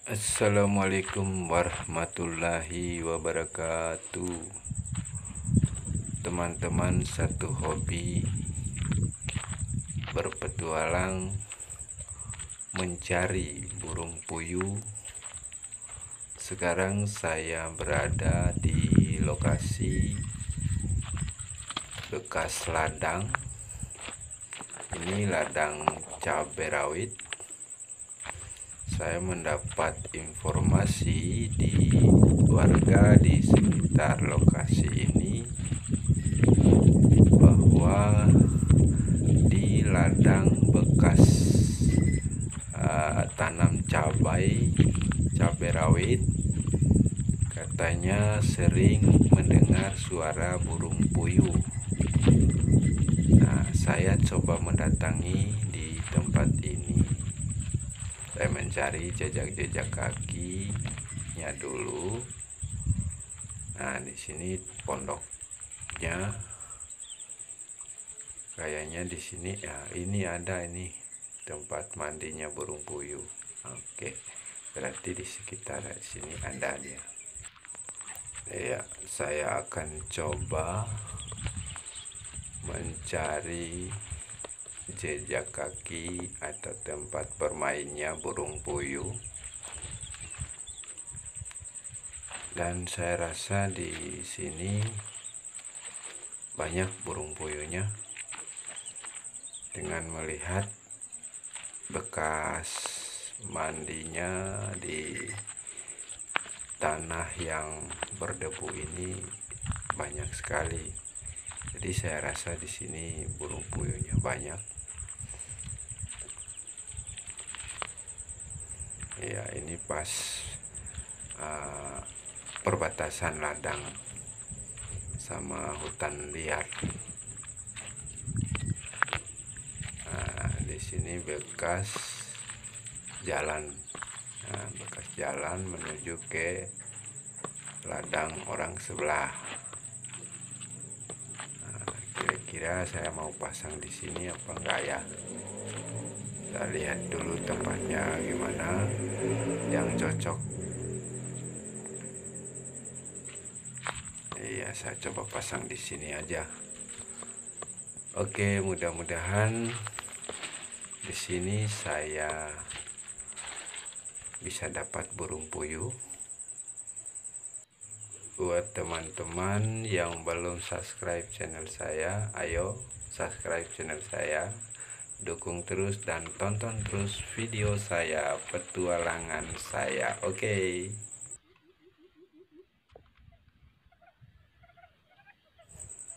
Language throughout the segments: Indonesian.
Assalamualaikum warahmatullahi wabarakatuh. Teman-teman satu hobi berpetualang mencari burung puyuh. Sekarang saya berada di lokasi bekas ladang. Ini ladang cabai rawit. Saya mendapat informasi di warga di sekitar lokasi ini bahwa di ladang bekas tanam cabai rawit katanya sering mendengar suara burung puyuh. Nah, saya coba mendatangi di tempat ini. Saya mencari jejak-jejak kakinya dulu. Nah, di sini pondoknya. Kayaknya di sini ya, ini ada ini tempat mandinya burung puyuh. Oke. Berarti di sekitar sini ada dia. Ya, saya akan coba mencari jejak kaki atau tempat bermainnya burung puyuh, dan saya rasa di sini banyak burung puyuhnya dengan melihat bekas mandinya di tanah yang berdebu ini banyak sekali. Jadi saya rasa di sini burung puyuhnya banyak. Ya, ini pas perbatasan ladang sama hutan liar. Nah, di sini bekas jalan, bekas jalan menuju ke ladang orang sebelah. Kira-kira saya mau pasang di sini apa enggak ya? Kita lihat dulu tempatnya gimana yang cocok. Iya, saya coba pasang di sini aja. Oke, mudah-mudahan di sini saya bisa dapat burung puyuh. Buat teman-teman yang belum subscribe channel saya, ayo subscribe channel saya, dukung terus dan tonton terus video saya, petualangan saya. Oke.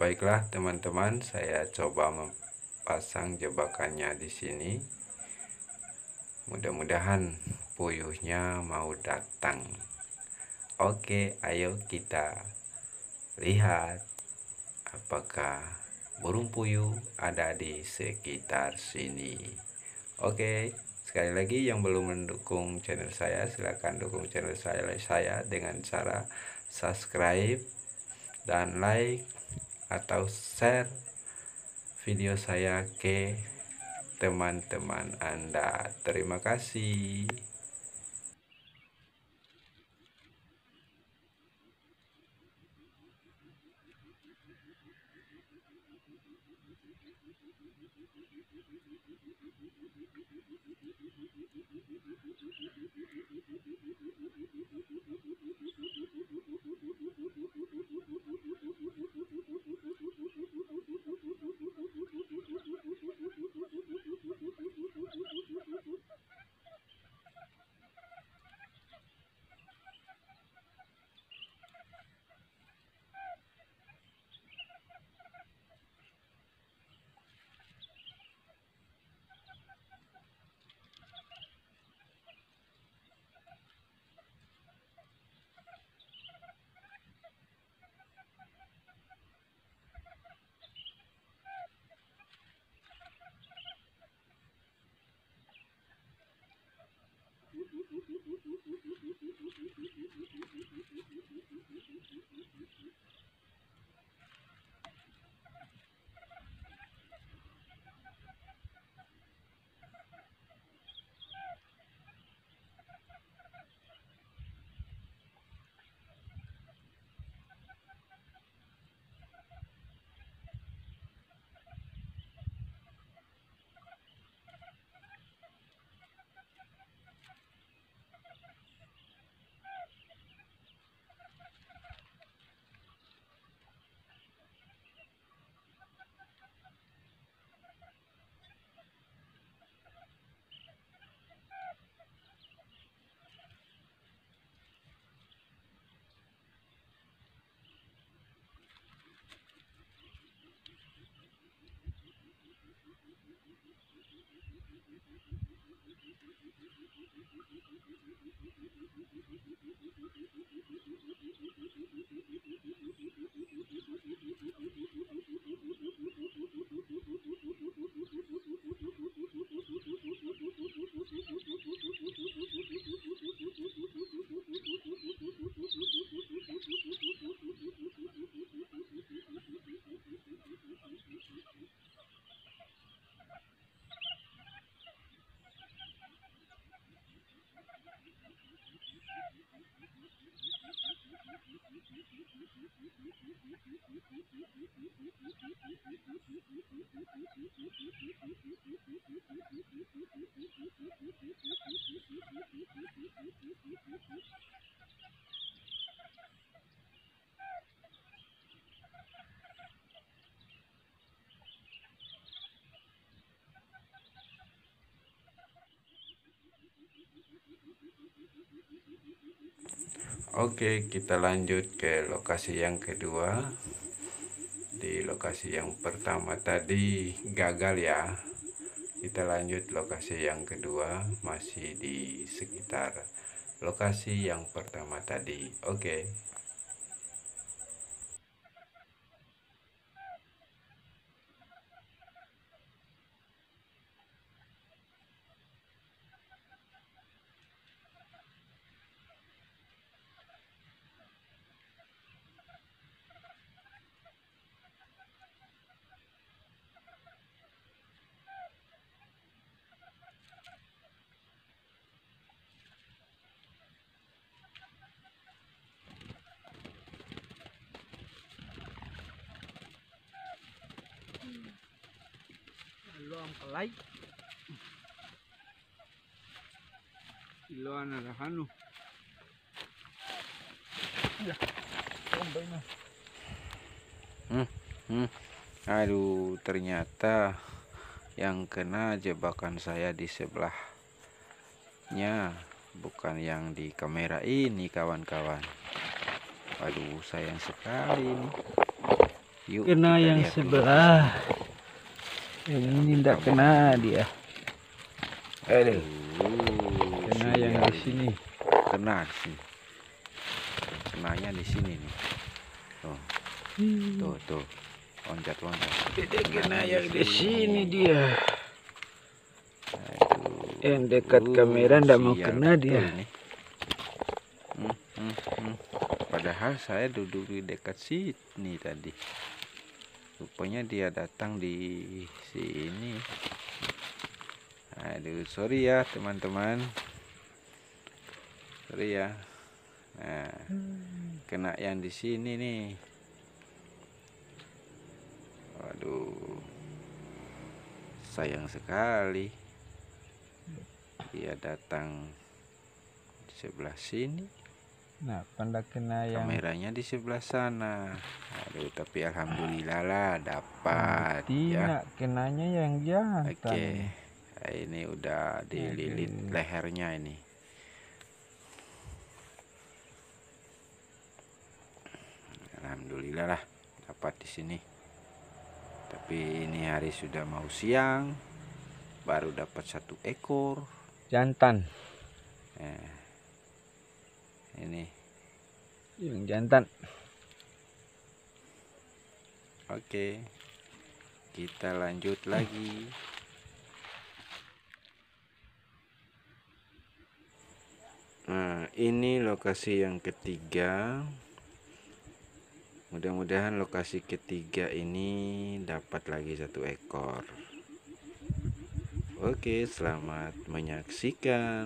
Baiklah teman-teman, saya coba pasang jebakannya di sini. Mudah-mudahan puyuhnya mau datang. Oke, ayo kita lihat apakah burung puyuh ada di sekitar sini. Oke, sekali lagi yang belum mendukung channel saya, silahkan dukung channel saya dengan cara subscribe dan like atau share video saya ke teman-teman Anda. Terima kasih. Oke, kita lanjut ke lokasi yang kedua. Di lokasi yang pertama tadi gagal ya. Kita lanjut lokasi yang kedua, masih di sekitar lokasi yang pertama tadi. Oke. Iloan palay. Iloan arahano. Ya, tombay na. Aduh, ternyata yang kena jebakan saya di sebelahnya, bukan yang di kamera ini, kawan-kawan. Waduh, sayang sekali ini. Yuk, Kena kita yang lihat dulu. sebelah. Yang ini tidak kena dia. Aduh, kena yang di sini. Kena di sini. Kenanya di sini nih. Tuh. Loncat. Tidak kena yang di sini dia. Aduh. Yang dekat kamera tidak mau kena dia. Nih. Padahal saya duduk di dekat sini tadi. Rupanya dia datang di sini. Aduh, sorry ya teman-teman. Sorry ya. Nah, kena yang di sini nih. Waduh, sayang sekali. Dia datang di sebelah sini. Nah, pada kena yang Kameranya di sebelah sana. Aduh, tapi alhamdulillah lah dapat ya. tidak kenanya yang jantan. Oke. Nah, ini udah dililit lehernya ini. Alhamdulillah lah dapat di sini. Tapi ini hari sudah mau siang, baru dapat 1 ekor Jantan. Ini Yang jantan. oke, kita lanjut lagi. Nah, ini lokasi yang ketiga. Mudah-mudahan lokasi ketiga ini dapat lagi 1 ekor. Oke, selamat menyaksikan.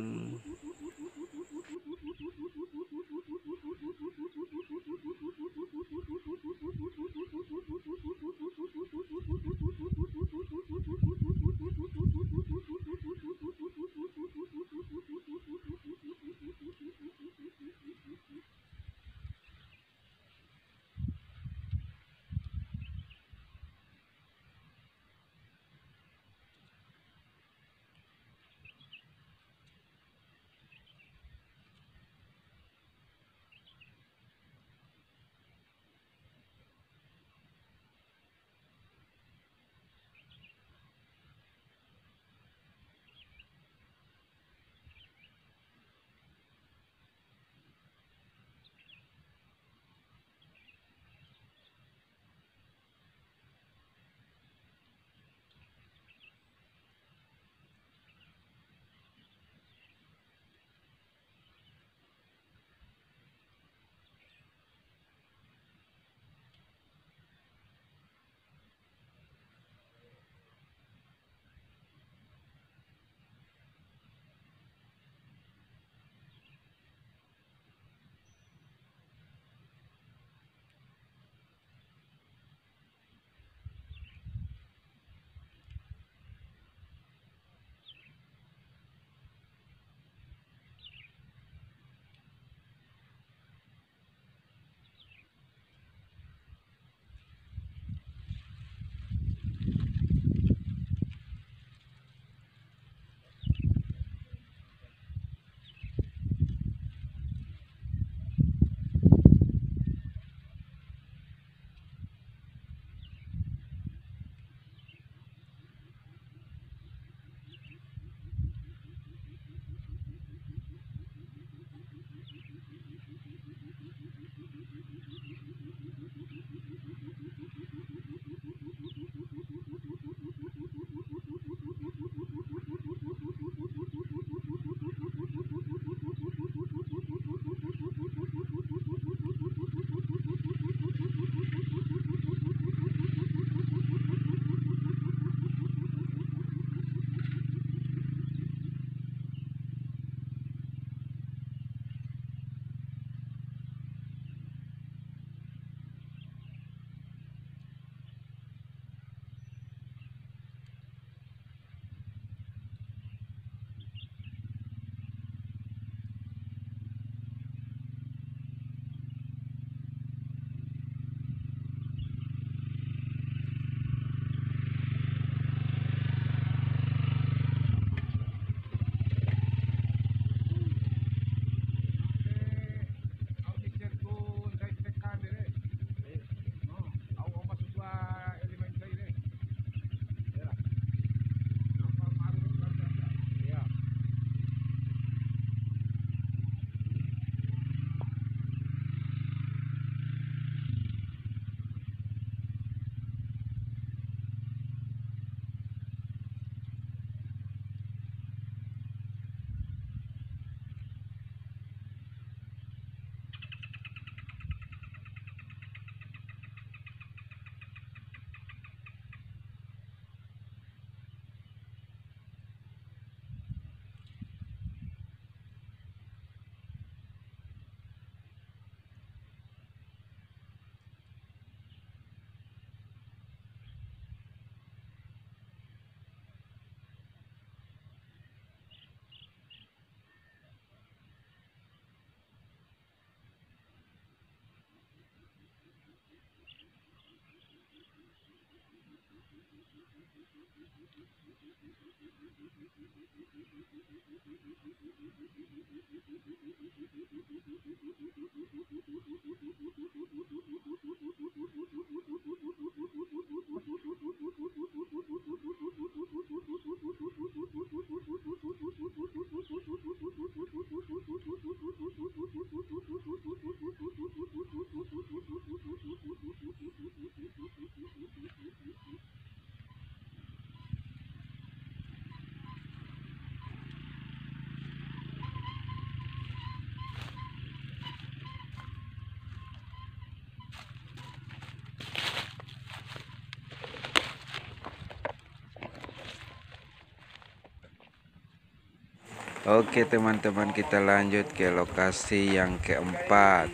Oke teman-teman, kita lanjut ke lokasi yang keempat.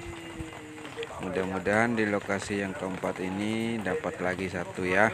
Mudah-mudahan di lokasi yang keempat ini dapat lagi satu ya.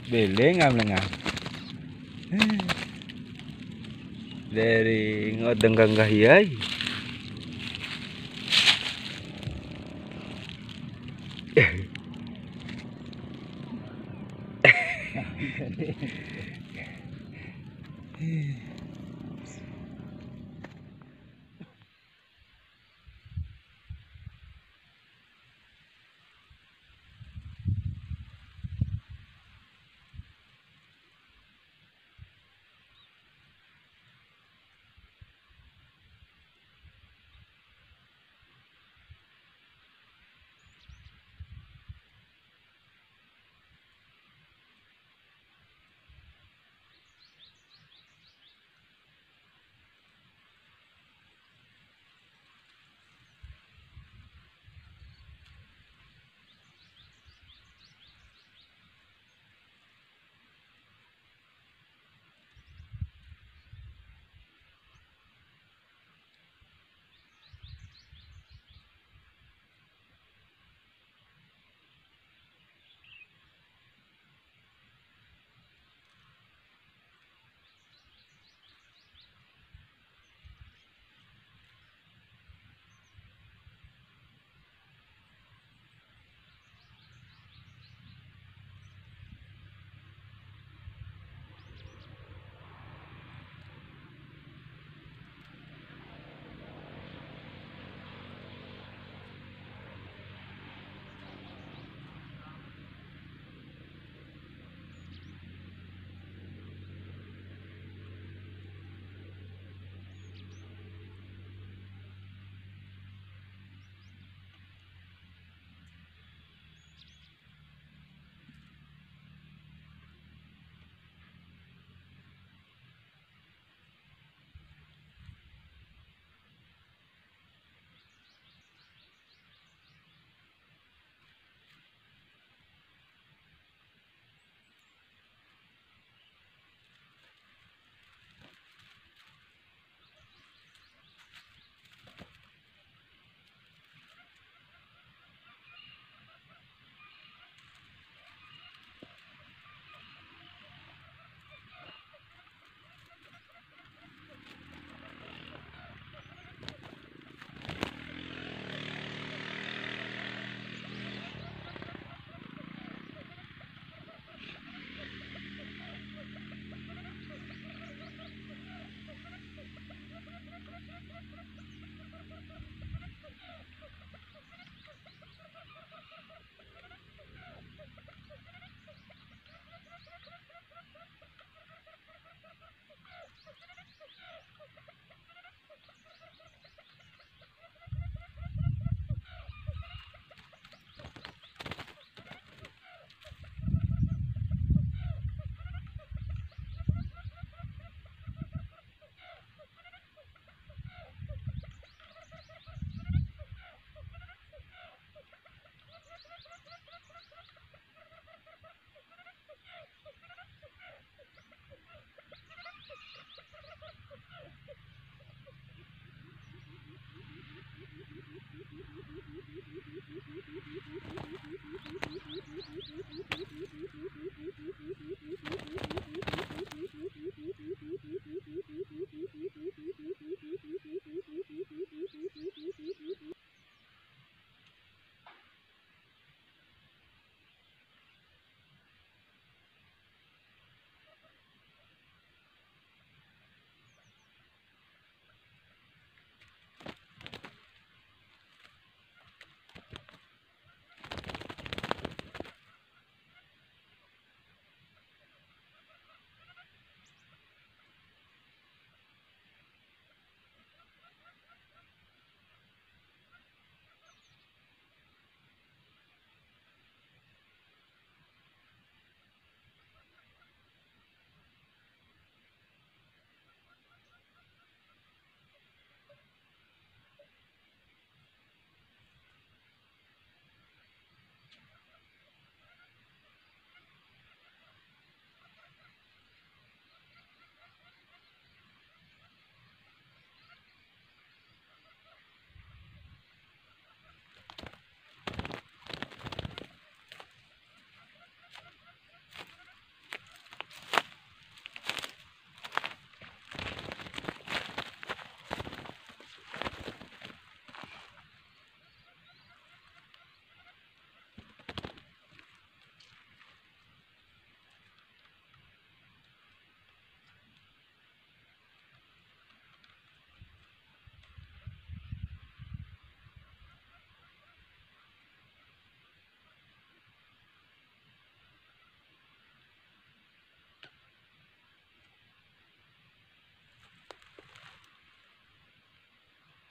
Beleng nggak dari ngodeng ganggah yai.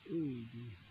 Wih.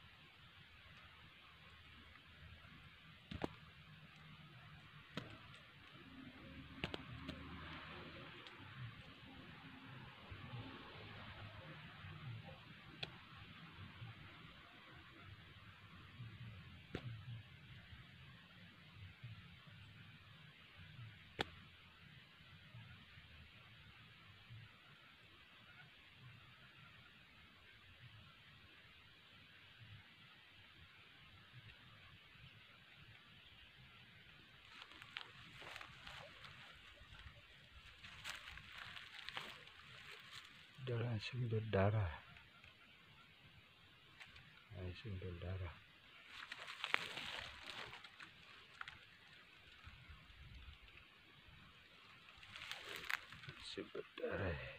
Udah langsung berdarah. Langsung berdarah. Langsung berdarah.